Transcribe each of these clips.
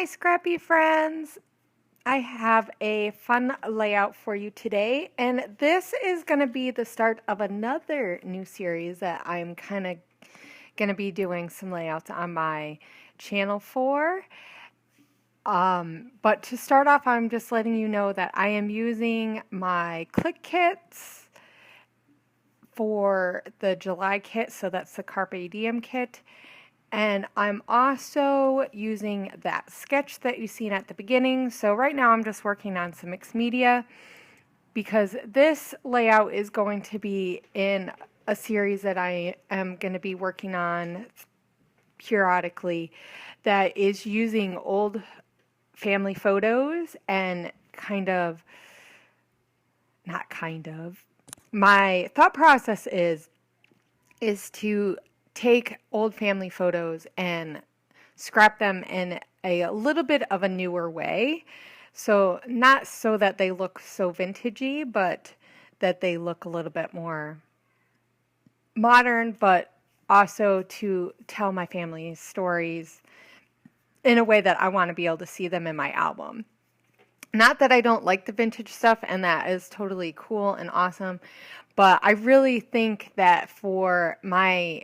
my scrappy friends. I have a fun layout for you today, and this is going to be the start of another new series that I'm kind of going to be doing some layouts on my channel for. But to start off, I'm just letting you know that I am using my click kits for the July kit, so that's the Carpe Diem kit. And I'm also using that sketch that you've seen at the beginning. So right now I'm just working on some mixed media because this layout is going to be in a series that I am going to be working on periodically that is using old family photos and my thought process is to take old family photos and scrap them in a little bit of a newer way. So not so that they look so vintagey, but that they look a little bit more modern, but also to tell my family's stories in a way that I want to be able to see them in my album. Not that I don't like the vintage stuff, and that is totally cool and awesome, but I really think that for my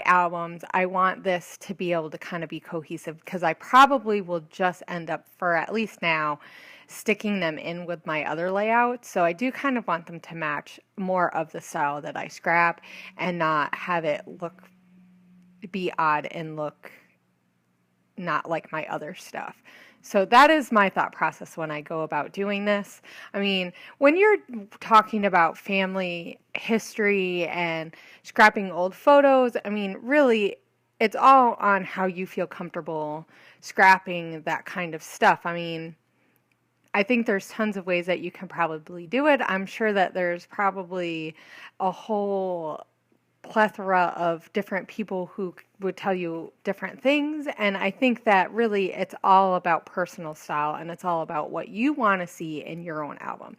albums, I want this to be able to kind of be cohesive because I probably will just end up, for at least now, sticking them in with my other layouts. So I do kind of want them to match more of the style that I scrap and not have it be odd and look not like my other stuff. So that is my thought process when I go about doing this. I mean, when you're talking about family history and scrapping old photos, I mean, really, it's all on how you feel comfortable scrapping that kind of stuff. I mean, I think there's tons of ways that you can probably do it. I'm sure that there's probably a whole plethora of different people who would tell you different things, and I think that really it's all about personal style and it's all about what you want to see in your own album.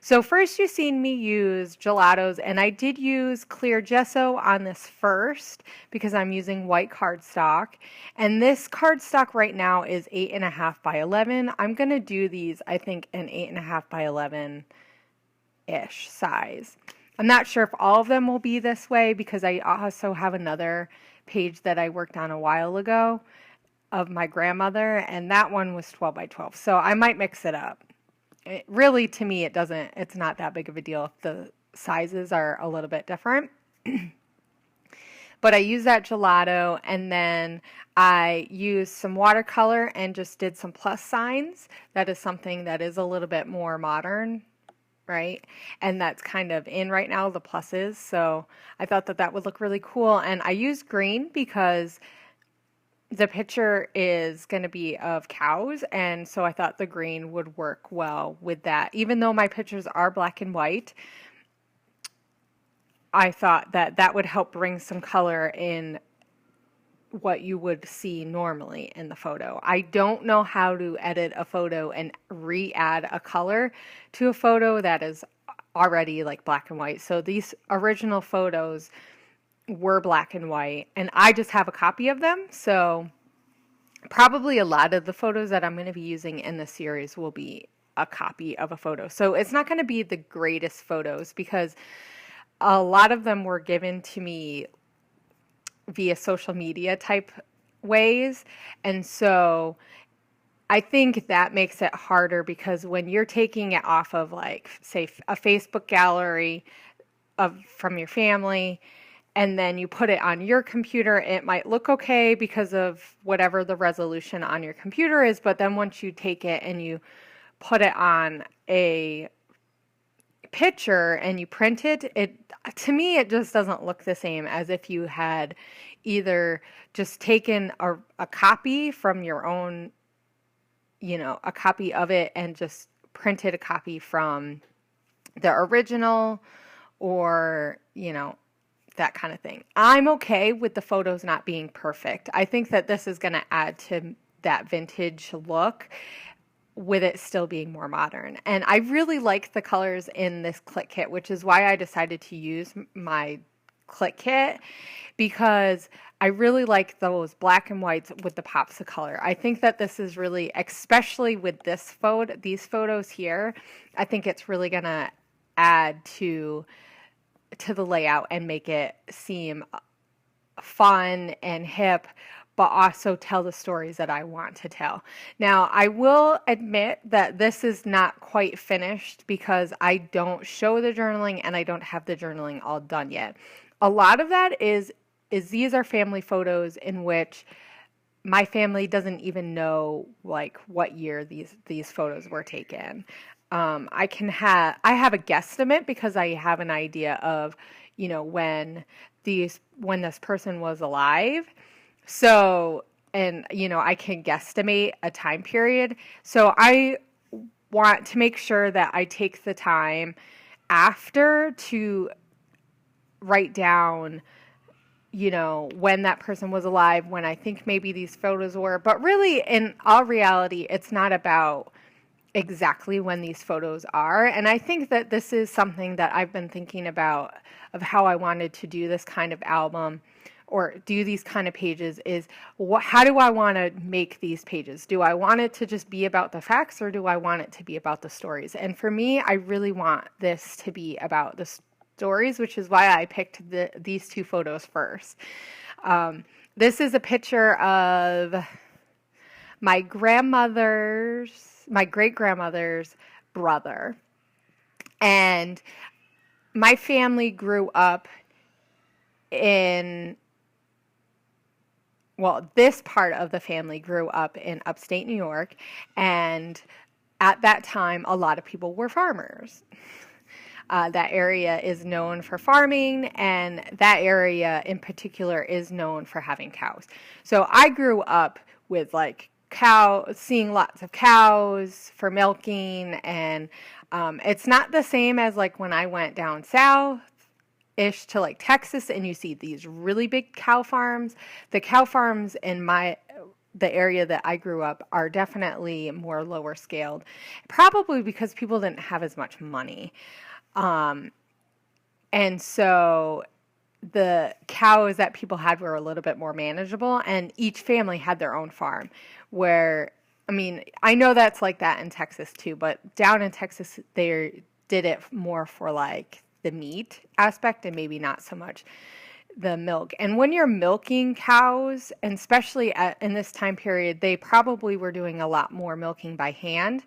So first you've seen me use gelatos, and I did use clear gesso on this first because I'm using white cardstock, and this cardstock right now is 8.5 by 11. I'm going to do these, I think, an 8.5 by 11 ish size. I'm not sure if all of them will be this way because I also have another page that I worked on a while ago of my grandmother, and that one was 12 by 12. So I might mix it up. Really, to me, it's not that big of a deal if the sizes are a little bit different. But I used that gelato, and then I used some watercolor and just did some plus signs. That is something that is a little bit more modern, right? And that's kind of in right now, the pluses. So I thought that that would look really cool. And I used green because the picture is going to be of cows. And so I thought the green would work well with that. Even though my pictures are black and white, I thought that that would help bring some color in what you would see normally in the photo. I don't know how to edit a photo and re-add a color to a photo that is already like black and white. So these original photos were black and white, and I just have a copy of them. So probably a lot of the photos that I'm going to be using in the series will be a copy of a photo. So it's not going to be the greatest photos because a lot of them were given to me via social media type ways. And so I think that makes it harder because when you're taking it off of, like, say, a Facebook gallery from your family, and then you put it on your computer, it might look okay because of whatever the resolution on your computer is. But then once you take it and you put it on a picture and you print it, to me it just doesn't look the same as if you had either just taken a copy from your own, a copy of it and just printed a copy from the original, or that kind of thing. I'm okay with the photos not being perfect. I think that this is going to add to that vintage look with it still being more modern. And I really like the colors in this click kit, which is why I decided to use my Click Kit because I really like those black and whites with the pops of color. I think that this is really, especially with these photos here, I think it's really gonna add to the layout and make it seem fun and hip, but also tell the stories that I want to tell. Now, I will admit that this is not quite finished because I don't show the journaling and I don't have the journaling all done yet. A lot of that is these are family photos in which my family doesn't even know like what year these photos were taken. I have a guesstimate because I have an idea of, when this person was alive. So, and I can guesstimate a time period. So I want to make sure that I take the time after to write down, when that person was alive, when I think maybe these photos were. But really, in all reality, it's not about exactly when these photos are. And I think that this is something that I've been thinking about of how I wanted to do this kind of album or do these kind of pages is how do I want to make these pages? Do I want it to just be about the facts or do I want it to be about the stories? And for me, I really want this to be about the stories, which is why I picked these two photos first. This is a picture of my great-grandmother's brother. And my family grew up this part of the family grew up in upstate New York. And at that time, a lot of people were farmers. That area is known for farming, and that area in particular is known for having cows. So I grew up with seeing lots of cows for milking, and it's not the same as like when I went down south-ish to like Texas and you see these really big cow farms. The cow farms in the area that I grew up are definitely more lower scaled, probably because people didn't have as much money. And so the cows that people had were a little bit more manageable, and each family had their own farm where, I mean, I know that's like that in Texas too, but down in Texas, they did it more for like the meat aspect and maybe not so much the milk. And when you're milking cows, and especially in this time period, they probably were doing a lot more milking by hand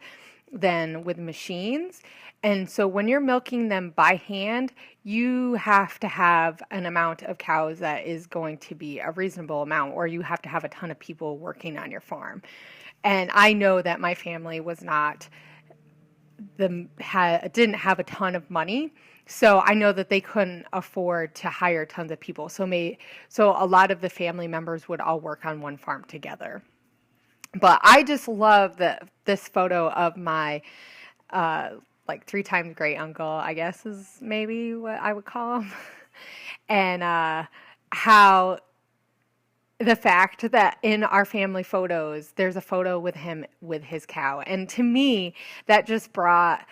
than with machines. And so when you're milking them by hand, you have to have an amount of cows that is going to be a reasonable amount, or you have to have a ton of people working on your farm. And I know that my family was didn't have a ton of money. So I know that they couldn't afford to hire tons of people. So a lot of the family members would all work on one farm together. But I just love this photo of my like 3 times great uncle, I guess is maybe what I would call him. And how the fact that in our family photos, there's a photo with him with his cow. And to me, that just brought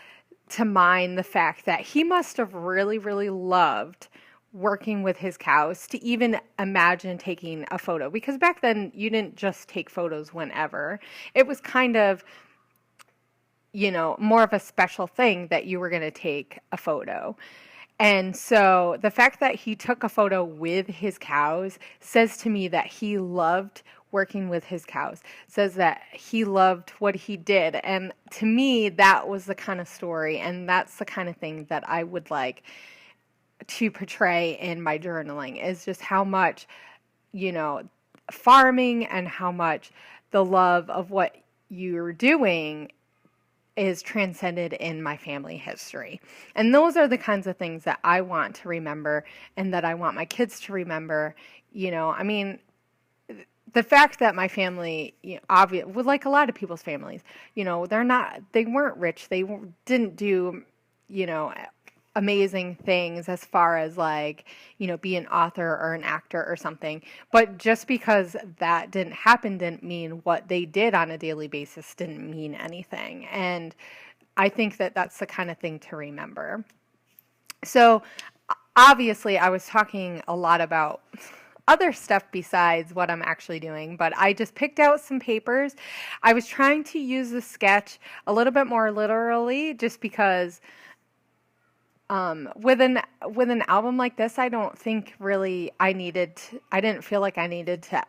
to mind the fact that he must have really, really loved working with his cows to even imagine taking a photo. Because back then, you didn't just take photos whenever. It was kind of, more of a special thing that you were going to take a photo. And so the fact that he took a photo with his cows says to me that he loved working with his cows, says that he loved what he did. And to me, that was the kind of story, and that's the kind of thing that I would like to portray in my journaling, is just how much, farming and how much the love of what you're doing is transcended in my family history. And those are the kinds of things that I want to remember and that I want my kids to remember. I mean, the fact that my family, with like a lot of people's families, they weren't rich. They didn't do, amazing things as far as like, be an author or an actor or something. But just because that didn't happen didn't mean what they did on a daily basis didn't mean anything. And I think that that's the kind of thing to remember. So obviously I was talking a lot about other stuff besides what I'm actually doing, but I just picked out some papers. I was trying to use the sketch a little bit more literally just because with an album like this, I don't think really I didn't feel like I needed to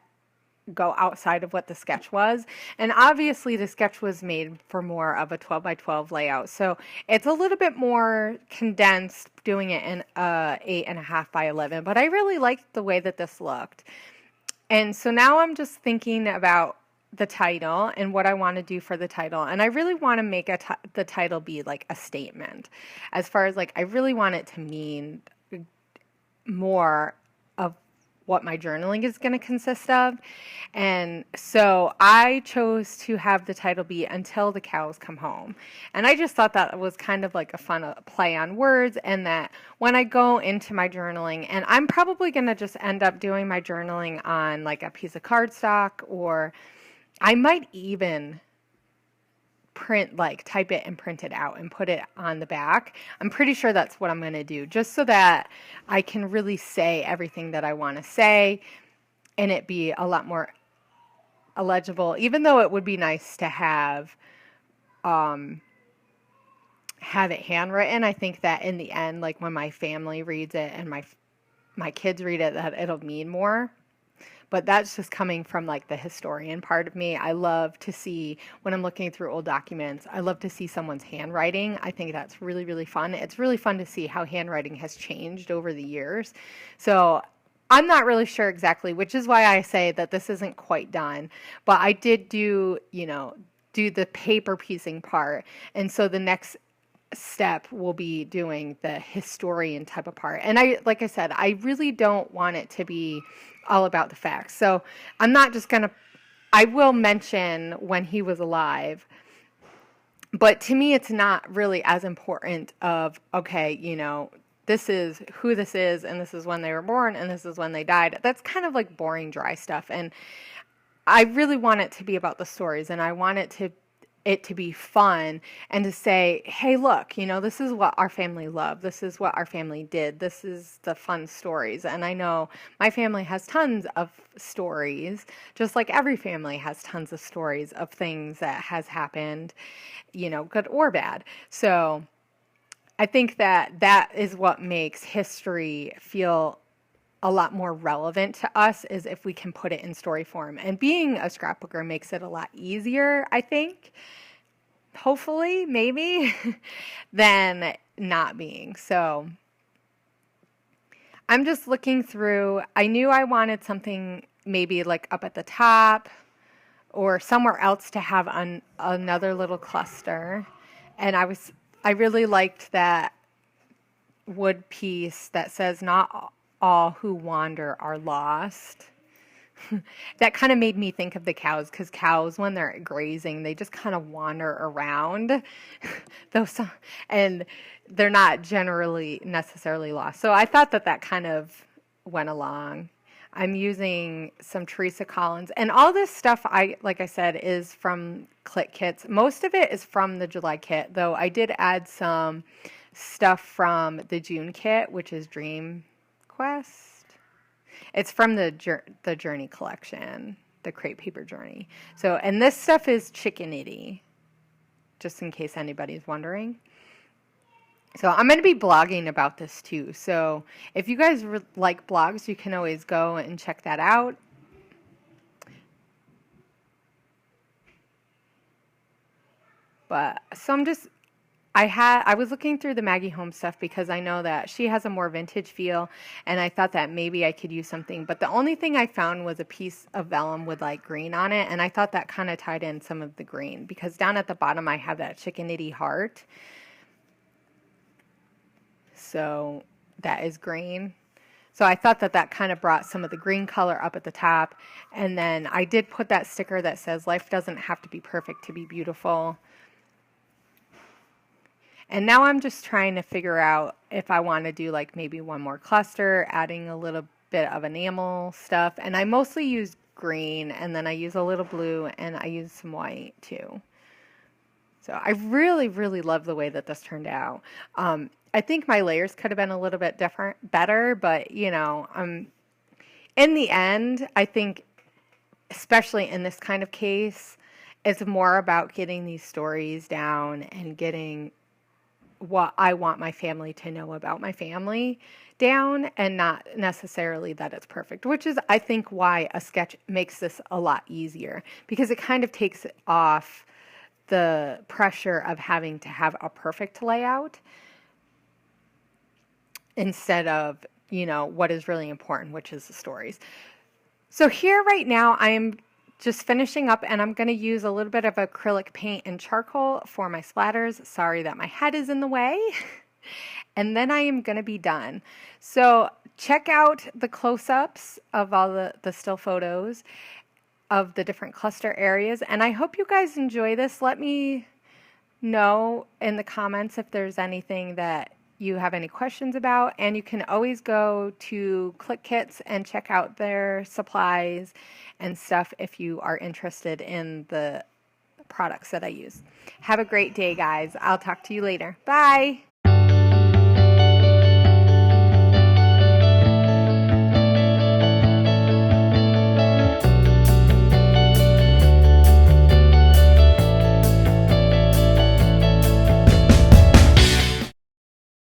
go outside of what the sketch was. And obviously the sketch was made for more of a 12 by 12 layout. So it's a little bit more condensed doing it in 8.5 by 11, but I really liked the way that this looked. And so now I'm just thinking about the title and what I want to do for the title. And I really want to make the title be like a statement. As far as like, I really want it to mean more of what my journaling is going to consist of. And so I chose to have the title be Until the Cows Come Home. And I just thought that was kind of like a fun play on words, and that when I go into my journaling, and I'm probably going to just end up doing my journaling on like a piece of cardstock, or I might even type it and print it out and put it on the back. I'm pretty sure that's what I'm going to do, just so that I can really say everything that I want to say and it be a lot more illegible, even though it would be nice to have it handwritten. I think that in the end, like when my family reads it and my kids read it, that it'll mean more. But that's just coming from like the historian part of me. I love to see, when I'm looking through old documents, I love to see someone's handwriting. I think that's really, really fun. It's really fun to see how handwriting has changed over the years. So I'm not really sure exactly, which is why I say that this isn't quite done. But I did do the paper piecing part. And so the next step will be doing the historian type of part. And like I said, I really don't want it to be all about the facts. So I'm not just going to, I will mention when he was alive, but to me, it's not really as important of, okay, this is who this is, and this is when they were born, and this is when they died. That's kind of like boring, dry stuff. And I really want it to be about the stories, and I want it to be fun, and to say, hey, look, this is what our family loved. This is what our family did. This is the fun stories. And I know my family has tons of stories, just like every family has tons of stories of things that has happened, good or bad. So I think that is what makes history feel a lot more relevant to us, is if we can put it in story form. And being a scrapbooker makes it a lot easier, I think, hopefully, maybe, than not being. So I'm just looking through. I knew I wanted something maybe like up at the top or somewhere else to have another little cluster. And I really liked that wood piece that says, not all who wander are lost. That kind of made me think of the cows, because cows, when they're grazing, they just kind of wander around and they're not generally necessarily lost. So I thought that kind of went along. I'm using some Teresa Collins, and all this stuff, like I said, is from Click Kits. Most of it is from the July kit, though I did add some stuff from the June kit, which is Dream Quest. It's from the Journey collection, the Crepe Paper Journey. So, and this stuff is Chickenity, just in case anybody's wondering. So I'm going to be blogging about this too. So if you guys like blogs, you can always go and check that out. But so I was looking through the Maggie Holmes stuff because I know that she has a more vintage feel, and I thought that maybe I could use something. But the only thing I found was a piece of vellum with like green on it, and I thought that kind of tied in some of the green, because down at the bottom I have that Chickenity heart. So that is green. So I thought that kind of brought some of the green color up at the top. And then I did put that sticker that says, life doesn't have to be perfect to be beautiful. And now I'm just trying to figure out if I want to do like maybe one more cluster, adding a little bit of enamel stuff. And I mostly use green, and then I use a little blue, and I use some white too. So I really, really love the way that this turned out. I think my layers could have been a little bit better, but in the end, I think, especially in this kind of case, it's more about getting these stories down and getting what I want my family to know about my family down, and not necessarily that it's perfect, which is, I think, why a sketch makes this a lot easier, because it kind of takes off the pressure of having to have a perfect layout instead of, what is really important, which is the stories. So here right now, I am just finishing up, and I'm going to use a little bit of acrylic paint and charcoal for my splatters. Sorry that my head is in the way. And then I am going to be done. So check out the close-ups of all the still photos of the different cluster areas. And I hope you guys enjoy this. Let me know in the comments if there's anything that you have any questions about, and you can always go to Click Kits and check out their supplies and stuff if you are interested in the products that I use. Have a great day, guys. I'll talk to you later. Bye.